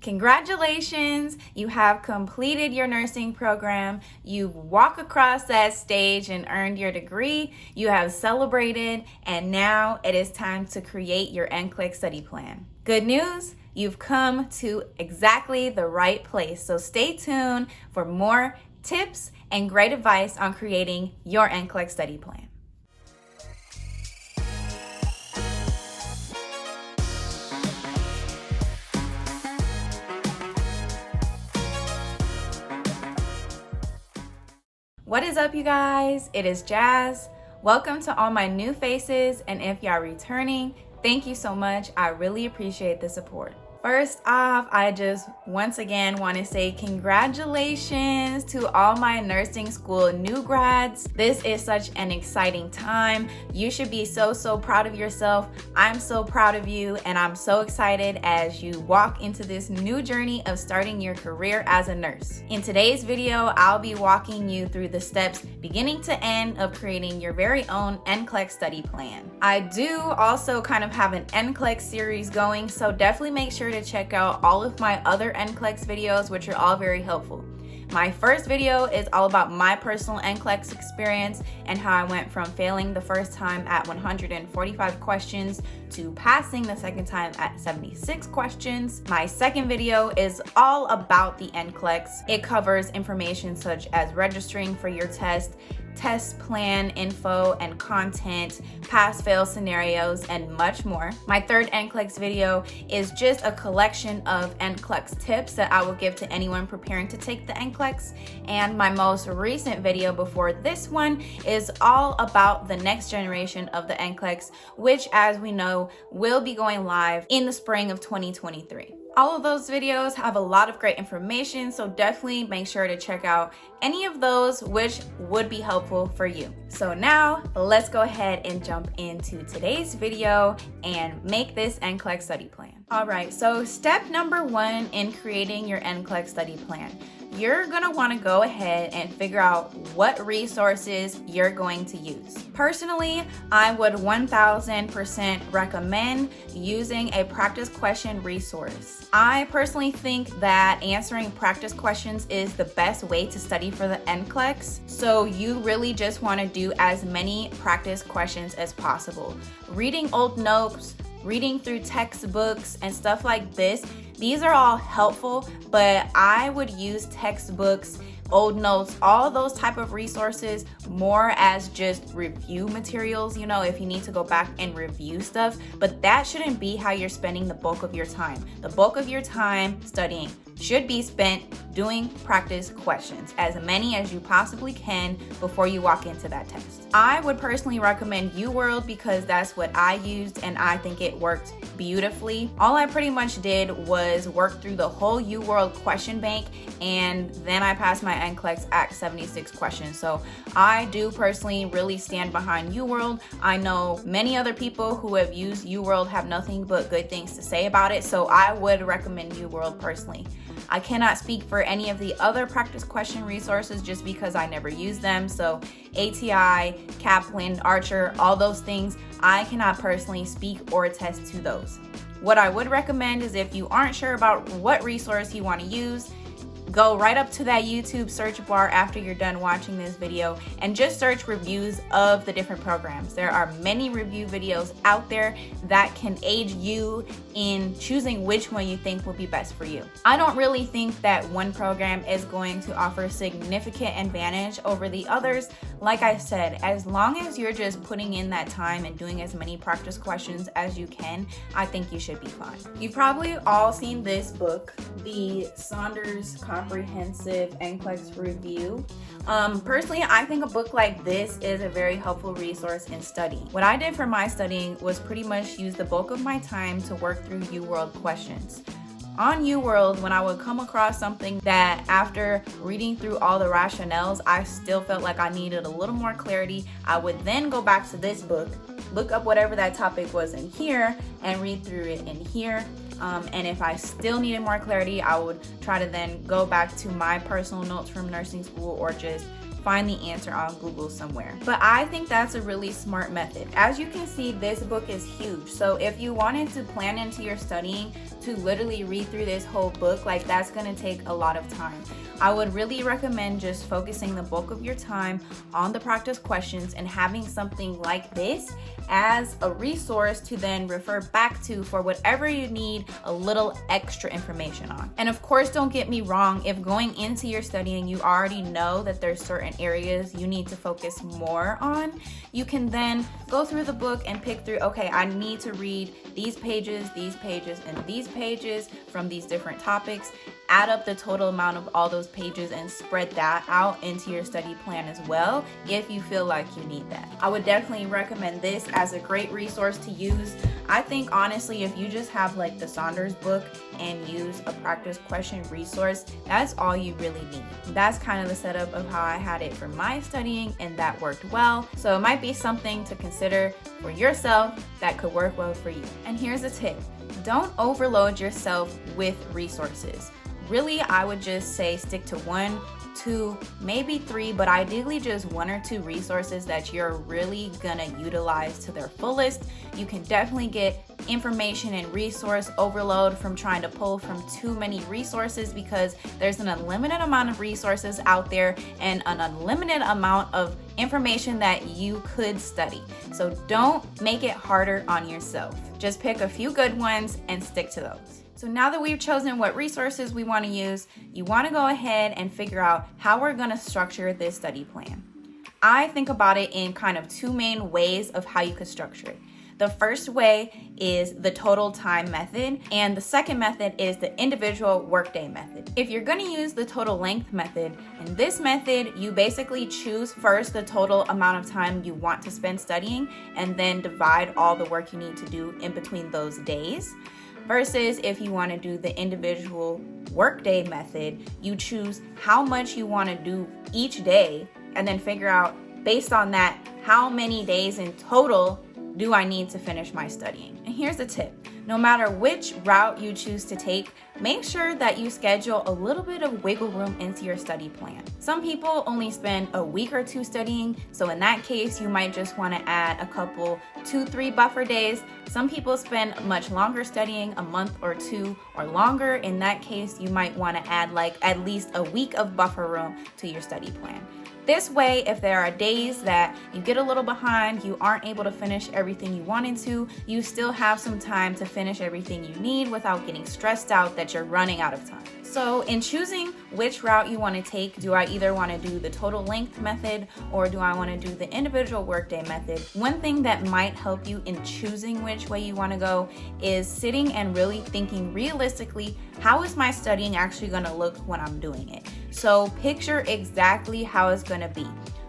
Congratulations, you have completed your nursing program. You've walked across that stage and earned your degree. You have celebrated, and now it is time to create your NCLEX study plan. Good news, you've come to exactly the right place. So stay tuned for more tips and great advice on creating your NCLEX study plan. What is up, you guys? It is Jazz. Welcome to all my new faces, and if y'all returning, thank you so much. I really appreciate the support. First off, I just once again want to say congratulations to all my nursing school new grads. This is such an exciting time. You should be so proud of yourself. I'm so proud of you, and I'm so excited as you walk into this new journey of starting your career as a nurse. In today's video, I'll be walking you through the steps beginning to end of creating your very own NCLEX study plan. I do also kind of have an NCLEX series going, so definitely make sure to check out all of my other NCLEX videos, which are all very helpful. My first video is all about my personal NCLEX experience and how I went from failing the first time at 145 questions to passing the second time at 76 questions. My second video is all about the NCLEX. It covers information such as registering for your test plan info and content, pass-fail scenarios, and much more. My third NCLEX video is just a collection of NCLEX tips that I will give to anyone preparing to take the NCLEX. And my most recent video before this one is all about the next generation of the NCLEX, which, as we know, will be going live in the spring of 2023. All of those videos have a lot of great information, so definitely make sure to check out any of those which would be helpful for you. So now let's go ahead and jump into today's video and make this NCLEX study plan. All right, so step number one in creating your NCLEX study plan. You're gonna wanna go ahead and figure out what resources you're going to use. Personally, I would 1000% recommend using a practice question resource. I personally think that answering practice questions is the best way to study for the NCLEX, so you really just wanna do as many practice questions as possible. Reading old notes, reading through textbooks and stuff like this, these are all helpful, but I would use textbooks, old notes, all those type of resources more as just review materials, you know, if you need to go back and review stuff, but that shouldn't be how you're spending the bulk of your time. The bulk of your time studying should be spent doing practice questions, as many as you possibly can before you walk into that test. I would personally recommend UWorld because that's what I used and I think it worked beautifully. All I pretty much did was work through the whole UWorld question bank, and then I passed my NCLEX at 76 questions. So I do personally really stand behind UWorld. I know many other people who have used UWorld have nothing but good things to say about it, so I would recommend UWorld personally. I cannot speak for any of the other practice question resources just because I never use them. So ATI, Kaplan, Archer, all those things, I cannot personally speak or attest to those. What I would recommend is if you aren't sure about what resource you want to use, go right up to that YouTube search bar after you're done watching this video and just search reviews of the different programs. There are many review videos out there that can aid you in choosing which one you think will be best for you. I don't really think that one program is going to offer significant advantage over the others. Like I said, as long as you're just putting in that time and doing as many practice questions as you can, I think you should be fine. You've probably all seen this book, the Saunders Comprehensive NCLEX Review. Personally, I think a book like this is a very helpful resource in studying. What I did for my studying was pretty much use the bulk of my time to work through UWorld questions. On UWorld, when I would come across something that after reading through all the rationales, I still felt like I needed a little more clarity, I would then go back to this book, look up whatever that topic was in here, and read through it in here. And if I still needed more clarity, I would try to then go back to my personal notes from nursing school or just find the answer on Google somewhere. But I think that's a really smart method. As you can see, this book is huge. So if you wanted to plan into your studying to literally read through this whole book, like that's gonna take a lot of time. I would really recommend just focusing the bulk of your time on the practice questions and having something like this as a resource to then refer back to for whatever you need a little extra information on. And of course, don't get me wrong, if going into your studying you already know that there's certain areas you need to focus more on, you can then go through the book and pick through, okay, I need to read these pages, and these pages from these different topics. Add up the total amount of all those pages and spread that out into your study plan as well if you feel like you need that. I would definitely recommend this as a great resource to use. I think honestly, if you just have like the Saunders book and use a practice question resource, that's all you really need. That's kind of the setup of how I had it for my studying, and that worked well. So it might be something to consider for yourself that could work well for you. And here's a tip. Don't overload yourself with resources. Really, I would just say stick to 1, 2, maybe 3, but ideally just 1 or 2 resources that you're really gonna utilize to their fullest. You can definitely get information and resource overload from trying to pull from too many resources, because there's an unlimited amount of resources out there and an unlimited amount of information that you could study. So don't make it harder on yourself. Just pick a few good ones and stick to those. So now that we've chosen what resources we want to use, you want to go ahead and figure out how we're going to structure this study plan. I think about it in kind of 2 main ways of how you could structure it. The first way is the total time method, and the second method is the individual workday method. If you're going to use the total length method, in this method, you basically choose first the total amount of time you want to spend studying and then divide all the work you need to do in between those days. Versus if you want to do the individual workday method, you choose how much you want to do each day and then figure out, based on that, how many days in total do I need to finish my studying. And here's the tip. No matter which route you choose to take, make sure that you schedule a little bit of wiggle room into your study plan. Some people only spend a week or 2 studying, so in that case, you might just want to add a couple 2-3 buffer days. Some people spend much longer studying, a month or 2 or longer. In that case, you might want to add like at least a week of buffer room to your study plan. This way, if there are days that you get a little behind, you aren't able to finish everything you wanted to, you still have some time to finish everything you need without getting stressed out that you're running out of time. So in choosing which route you want to take, do I either want to do the total length method or do I want to do the individual workday method? One thing that might help you in choosing which way you want to go is sitting and really thinking realistically, how is my studying actually going to look when I'm doing it? So picture exactly how it's going to be.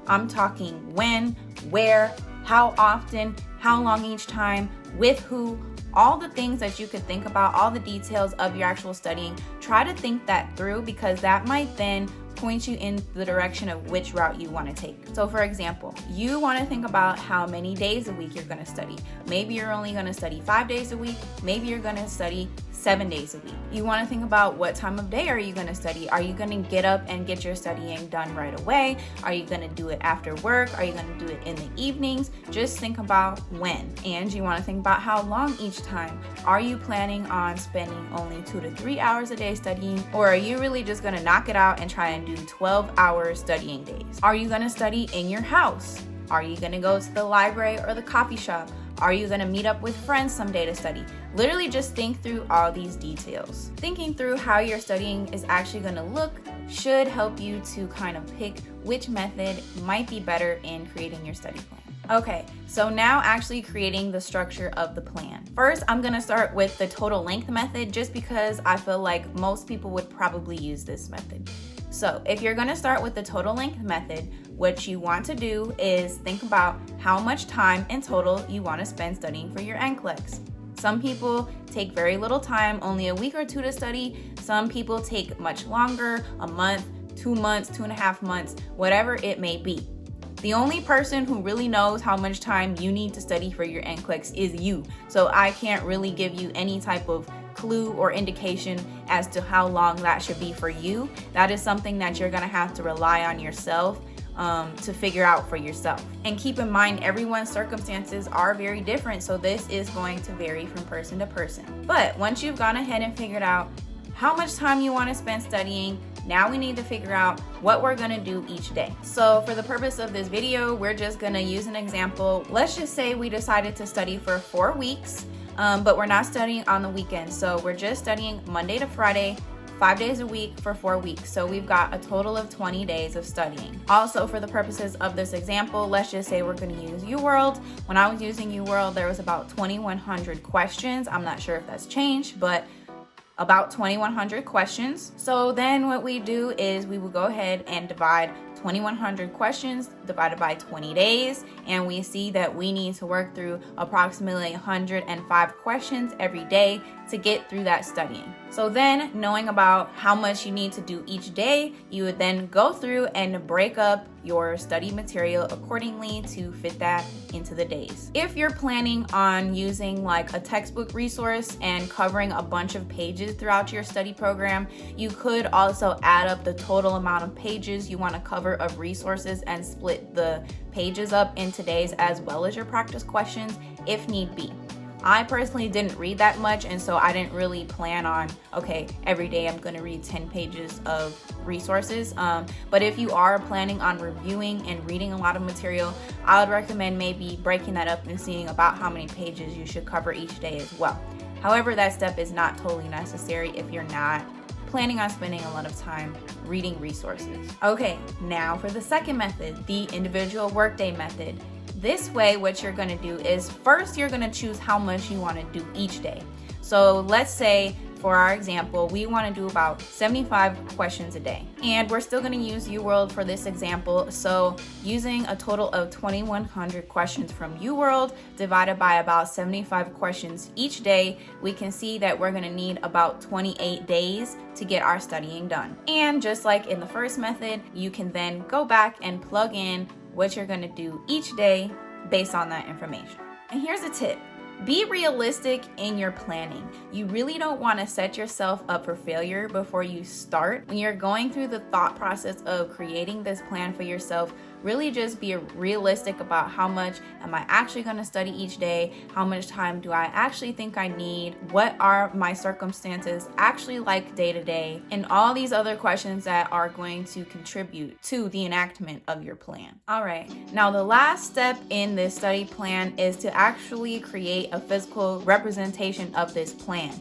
I'm talking when, where, how often, how long each time, with who, all the things that you could think about, all the details of your actual studying. Try to think that through, because that might then point you in the direction of which route you want to take. So for example, you want to think about how many days a week you're going to study. Maybe you're only going to study 5 days a week. Maybe you're going to study 7 days a week. You want to think about what time of day are you going to study? Are you going to get up and get your studying done right away? Are you going to do it after work? Are you going to do it in the evenings? Just think about when. And you want to think about how long each time. Are you planning on spending only 2 to 3 hours a day studying? Or are you really just going to knock it out and try and do 12-hour studying days? Are you going to study in your house? Are you going to go to the library or the coffee shop? Are you going to meet up with friends someday to study? Literally just think through all these details. Thinking through how your studying is actually going to look should help you to kind of pick which method might be better in creating your study plan. Okay, so now actually creating the structure of the plan. First, I'm going to start with the total length method just because I feel like most people would probably use this method. So if you're going to start with the total length method, what you want to do is think about how much time in total you want to spend studying for your NCLEX. Some people take very little time, only a week or 2 to study. Some people take much longer, a month, 2 months, 2.5 months, whatever it may be. The only person who really knows how much time you need to study for your NCLEX is you. So I can't really give you any type of clue or indication as to how long that should be for you. That is something that you're going to have to rely on yourself. to figure out for yourself. And keep in mind, everyone's circumstances are very different, so this is going to vary from person to person. But once you've gone ahead and figured out how much time you want to spend studying, now we need to figure out what we're going to do each day. So for the purpose of this video, we're just going to use an example. Let's just say we decided to study for 4 weeks, but we're not studying on the weekends. So we're just studying Monday to Friday, 5 days a week for 4 weeks. So we've got a total of 20 days of studying. Also, for the purposes of this example, let's just say we're going to use UWorld. When I was using UWorld, there was about 2,100 questions. I'm not sure if that's changed, but about 2,100 questions. So then what we do is we will go ahead and divide 2,100 questions divided by 20 days, and we see that we need to work through approximately 105 questions every day to get through that studying. So then, knowing about how much you need to do each day, you would then go through and break up your study material accordingly to fit that into the days. If you're planning on using like a textbook resource and covering a bunch of pages throughout your study program, you could also add up the total amount of pages you want to cover of resources and split the pages up into days as well as your practice questions if need be. I personally didn't read that much, and so I didn't really plan on, okay, every day I'm going to read 10 pages of resources. But if you are planning on reviewing and reading a lot of material, I would recommend maybe breaking that up and seeing about how many pages you should cover each day as well. However, that step is not totally necessary if you're not planning on spending a lot of time reading resources. Okay, now for the second method, the individual workday method. This way, what you're going to do is first you're going to choose how much you want to do each day. So let's say for our example, we want to do about 75 questions a day. And we're still going to use UWorld for this example. So using a total of 2,100 questions from UWorld divided by about 75 questions each day, we can see that we're going to need about 28 days to get our studying done. And just like in the first method, you can then go back and plug in what you're going to do each day based on that information. And here's a tip. Be realistic in your planning. You really don't want to set yourself up for failure before you start. When you're going through the thought process of creating this plan for yourself, really just be realistic about how much am I actually going to study each day? How much time do I actually think I need? What are my circumstances actually like day to day? And all these other questions that are going to contribute to the enactment of your plan. All right, now the last step in this study plan is to actually create a physical representation of this plan.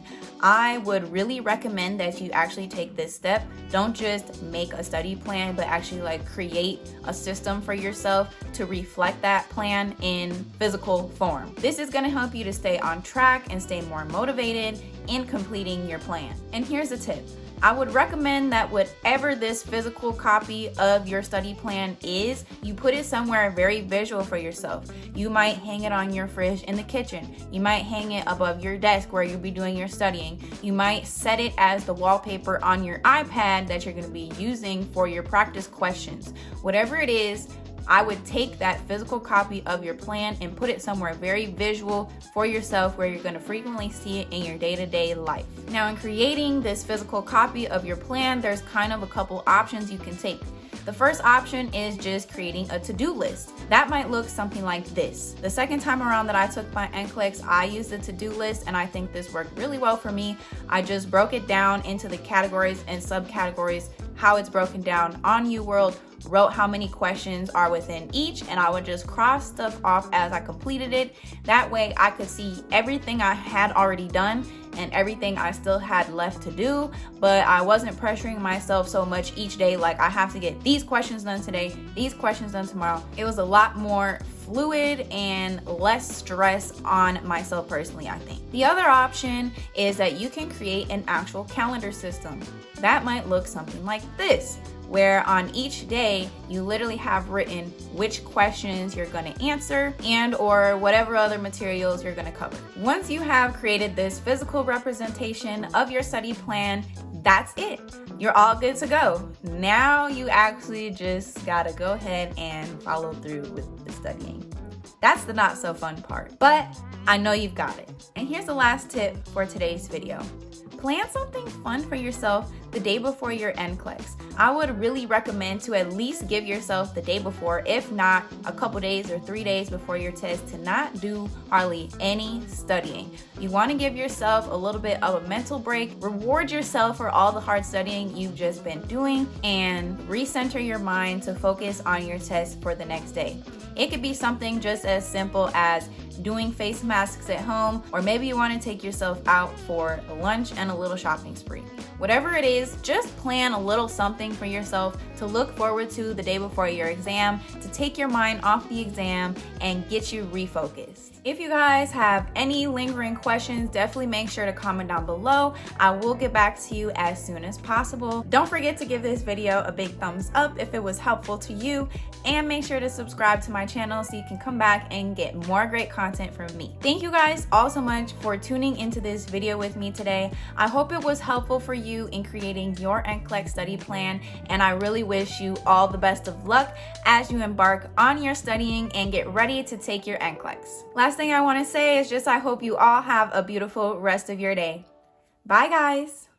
I would really recommend that you actually take this step. Don't just make a study plan, but actually like create a system for yourself to reflect that plan in physical form. This is going to help you to stay on track and stay more motivated in completing your plan. And here's a tip. I would recommend that whatever this physical copy of your study plan is, you put it somewhere very visual for yourself. You might hang it on your fridge in the kitchen. You might hang it above your desk where you'll be doing your studying. You might set it as the wallpaper on your iPad that you're going to be using for your practice questions. Whatever it is, I would take that physical copy of your plan and put it somewhere very visual for yourself where you're going to frequently see it in your day-to-day life. Now, in creating this physical copy of your plan, there's kind of a couple options you can take. The first option is just creating a to-do list. That might look something like this. The second time around that I took my NCLEX, I used a to-do list, and I think this worked really well for me. I just broke it down into the categories and subcategories, how it's broken down on UWorld, wrote how many questions are within each, and I would just cross stuff off as I completed it. That way I could see everything I had already done and everything I still had left to do, but I wasn't pressuring myself so much each day, like I have to get these questions done today, these questions done tomorrow. It was a lot more fluid and less stress on myself personally, I think. The other option is that you can create an actual calendar system. That might look something like this, where on each day you literally have written which questions you're going to answer and or whatever other materials you're going to cover. Once you have created this physical representation of your study plan, that's it. You're all good to go. Now you actually just gotta go ahead and follow through with the studying. That's the not so fun part, but I know you've got it. And here's the last tip for today's video. Plan something fun for yourself the day before your NCLEX. I would really recommend to at least give yourself the day before, if not a couple days or 3 days before your test, to not do hardly any studying. You want to give yourself a little bit of a mental break, reward yourself for all the hard studying you've just been doing, and recenter your mind to focus on your test for the next day. It could be something just as simple as doing face masks at home, or maybe you want to take yourself out for a lunch and a little shopping spree. Whatever it is, just plan a little something for yourself to look forward to the day before your exam, to take your mind off the exam and get you refocused. If you guys have any lingering questions, definitely make sure to comment down below. I will get back to you as soon as possible. Don't forget to give this video a big thumbs up if it was helpful to you, and make sure to subscribe to my channel so you can come back and get more great content from me. Thank you guys all so much for tuning into this video with me today. I hope it was helpful for you in creating your NCLEX study plan, and I really wish you all the best of luck as you embark on your studying and get ready to take your NCLEX. Last thing I want to say is just I hope you all have a beautiful rest of your day. Bye guys.